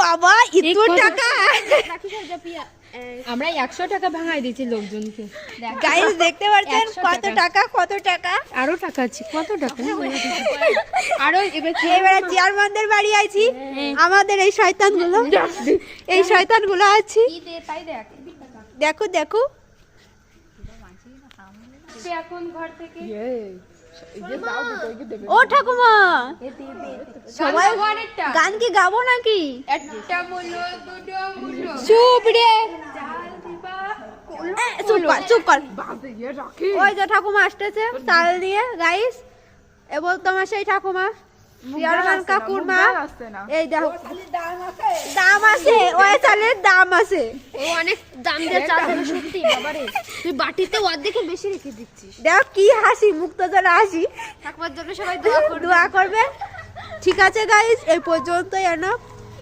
বাবা এত টাকা আমরা 100 টাকা ভাঙাই দিয়েছি লোকজনকে। গাইস দেখতে পাচ্ছেন 100 কত টাকা কত টাকা। আরো টাকা আছে, কত টাকা আরো এবারে চেয়ারম্যানদের বাড়ি আইছি আমাদের এই শয়তানগুলো আছি। দেখো দেখো এখন ঘর থেকে ও ঠাকুমা সবাই গান কি গাবো নাকি? একটা বলো দুটো বলো চুপ রে চুপ কর। ওই যে ঠাকুমা আসতেছে চাল দিয়ে গাইস, এবং তোমার সেই ঠাকুমা চেয়ারম্যান কাকুর মা। এই দেখো দাম আছে, ওই চালের দাম আছে, ও অনেক দাম দিয়ে চাল দেবে সত্যি বাবারে। তুই বাটিতে অর্ধেকের বেশি রেখে দিচ্ছিস। দেখো কি হাসি, মুক্ত জন্য হাসি। ঠাকুমার জন্য সবাই দোয়া করবে। ঠিক আছে গাইস, এই পর্যন্তই এনাফ।